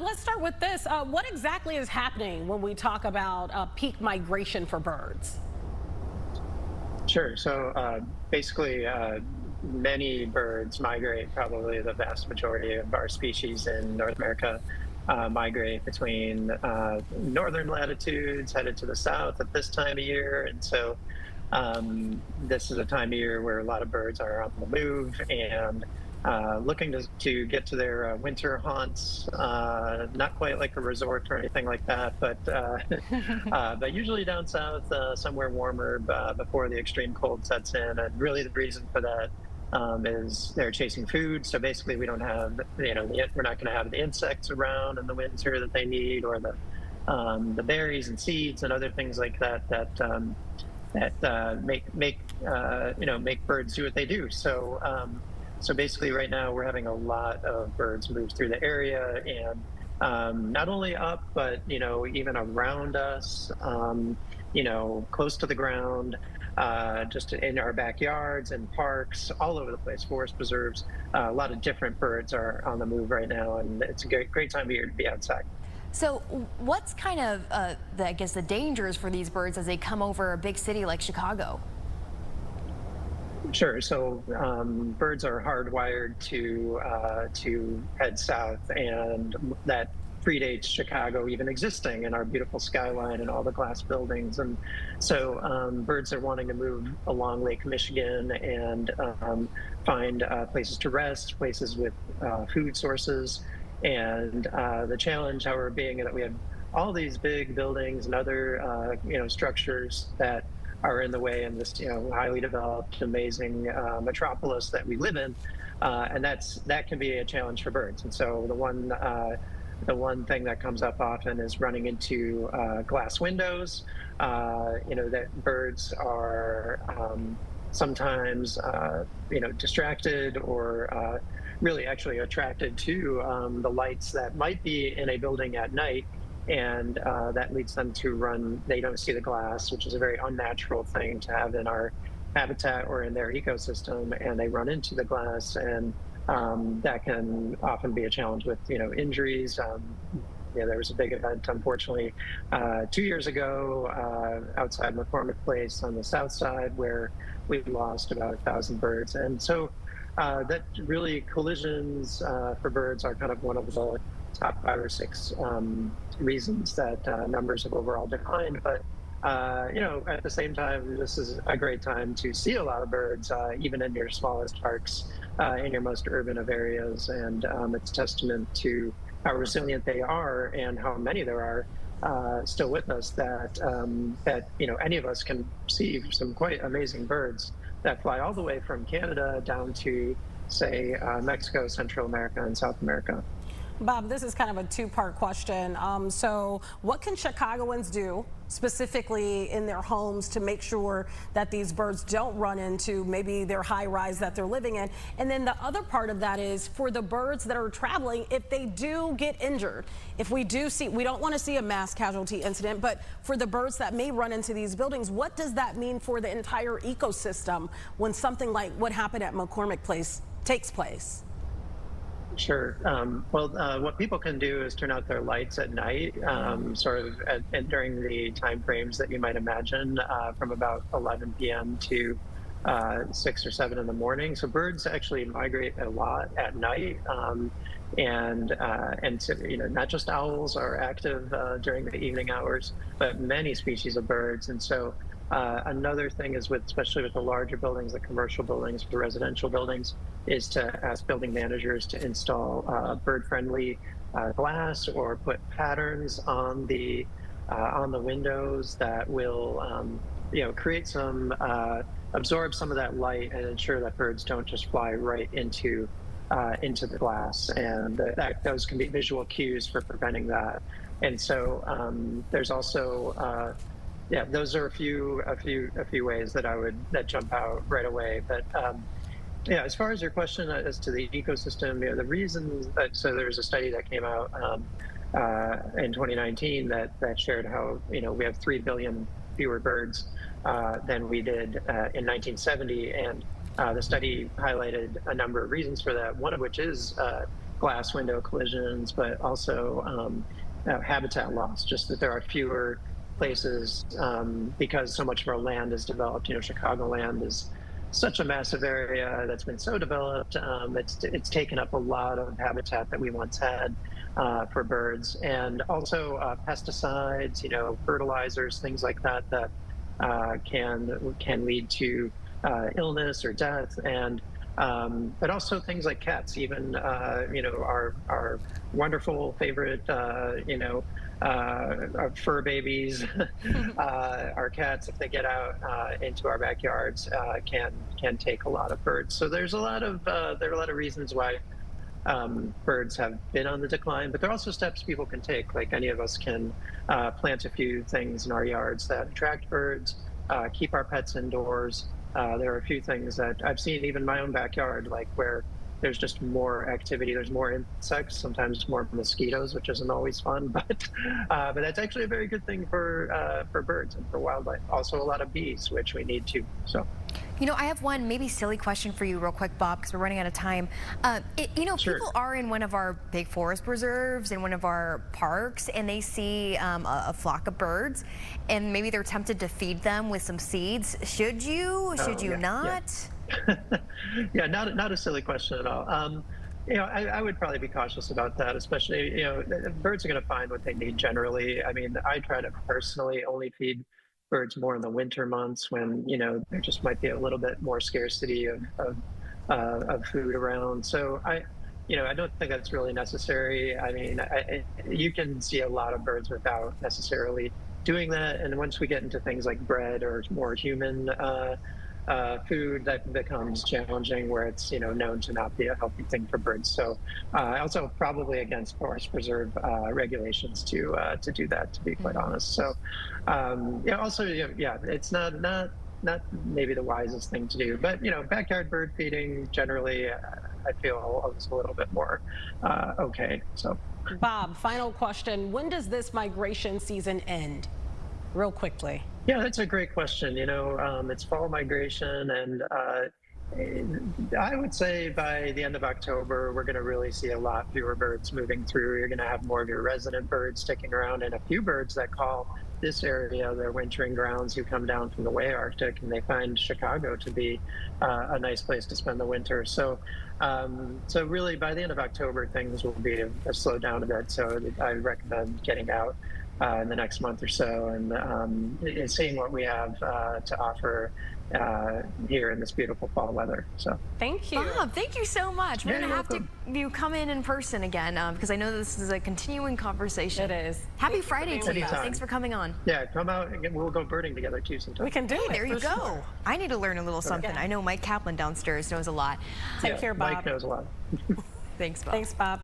Bob, let's start with this. What exactly is happening when we talk about peak migration for birds? Sure. Basically, many birds migrate, probably the vast majority of our species in North America migrate between northern latitudes headed to the south at this time of year. This is a time of year where a lot of birds are on the move and looking to get to their winter haunts. Not quite like a resort or anything like that, but usually down south, somewhere warmer before the extreme cold sets in. And really, the reason for that is they're chasing food. So basically, we don't have, we're not going to have the insects around in the winter that they need, or the berries and seeds and other things like that make birds do what they do. So basically, right now we're having a lot of birds move through the area, and not only up, but even around us, close to the ground, just in our backyards and parks, all over the place, forest preserves. A lot of different birds are on the move right now, and it's a great time of year to be outside. So what's kind of, I guess, the dangers for these birds as they come over a big city like Chicago? Sure. So birds are hardwired to head south, and that predates Chicago even existing and our beautiful skyline and all the glass buildings. And so birds are wanting to move along Lake Michigan and find places to rest, places with food sources. And the challenge, however, being that we have all these big buildings and other structures that are in the way in this highly developed, amazing metropolis that we live in, and that can be a challenge for birds. And so the one thing that comes up often is running into glass windows. That birds are sometimes distracted or really actually attracted to the lights that might be in a building at night. And that leads them to run. They don't see the glass, which is a very unnatural thing to have in our habitat or in their ecosystem, and they run into the glass, and that can often be a challenge with injuries. There was a big event, unfortunately, 2 years ago outside McCormick Place on the south side, where we lost about 1,000 birds. And so that really, collisions for birds are kind of one of the top 5 or 6 reasons that numbers have overall declined. But at the same time, this is a great time to see a lot of birds, even in your smallest parks, in your most urban of areas. And it's testament to how resilient they are and how many there are still with us, that any of us can see some quite amazing birds that fly all the way from Canada down to, say, Mexico, Central America, and South America. Bob, this is kind of a two-part question. So what can Chicagoans do specifically in their homes to make sure that these birds don't run into maybe their high rise that they're living in? And then the other part of that is for the birds that are traveling, if they do get injured, if we do see, we don't want to see a mass casualty incident, but for the birds that may run into these buildings, what does that mean for the entire ecosystem when something like what happened at McCormick Place takes place? Sure. What people can do is turn out their lights at night, sort of during the time frames that you might imagine, from about 11 p.m. to 6 or 7 in the morning. So birds actually migrate a lot at night, and so, not just owls are active during the evening hours, but many species of birds. And so another thing is, especially with the larger buildings, the commercial buildings, the residential buildings, is to ask building managers to install bird-friendly glass or put patterns on the windows that will create some absorb some of that light and ensure that birds don't just fly right into the glass, and those can be visual cues for preventing that. And so there's also those are a few ways that jump out right away. But as far as your question as to the ecosystem, the reasons so there's a study that came out in 2019 that shared how we have 3 billion fewer birds than we did in 1970, and the study highlighted a number of reasons for that. One of which is glass window collisions, but also habitat loss, just that there are fewer places because so much of our land is developed. Chicagoland is such a massive area that's been so developed. It's taken up a lot of habitat that we once had for birds, and also pesticides, fertilizers, things like that can lead to illness or death, and but also things like cats, even our wonderful favorite our fur babies, our cats, if they get out into our backyards, can take a lot of birds. So there are a lot of reasons why birds have been on the decline, but there are also steps people can take. Like any of us can plant a few things in our yards that attract birds, keep our pets indoors. There are a few things that I've seen even in my own backyard, like where there's just more activity. There's more insects, sometimes more mosquitoes, which isn't always fun, but that's actually a very good thing for birds and for wildlife. Also a lot of bees, which we need too. So. I have one maybe silly question for you real quick, Bob, because we're running out of time. Sure. People are in one of our big forest preserves, in one of our parks, and they see a flock of birds, and maybe they're tempted to feed them with some seeds. Should you? Should you not? Yeah. Yeah, not a silly question at all. I would probably be cautious about that, especially, birds are going to find what they need generally. I mean, I try to personally only feed birds more in the winter months when, there just might be a little bit more scarcity of food around. So I don't think that's really necessary. I mean, you can see a lot of birds without necessarily doing that. And once we get into things like bread or more human food, that becomes challenging, where it's known to not be a healthy thing for birds. So also probably against forest preserve regulations to do that, to be quite honest. So it's not maybe the wisest thing to do, but backyard bird feeding generally I feel is a little bit more okay. So Bob, final question: when does this migration season end? Real quickly. Yeah, that's a great question. It's fall migration, and I would say by the end of October, we're going to really see a lot fewer birds moving through. You're going to have more of your resident birds sticking around, and a few birds that call this area their wintering grounds, who come down from the way Arctic, and they find Chicago to be a nice place to spend the winter. So really by the end of October, things will be slowed down a bit. So I recommend getting out in the next month or so, and seeing what we have to offer here in this beautiful fall weather. So thank you, Bob. Thank you so much. We're gonna have to come in person again, because I know this is a continuing conversation. It is. Happy Friday to you. Anytime. Thanks for coming on. Yeah, come out and we'll go birding together too sometime. We can do it. There you go. Sure. I need to learn a little something. Yeah. I know Mike Kaplan downstairs knows a lot. Take care, Bob. Mike knows a lot. Thanks, Bob. Thanks, Bob.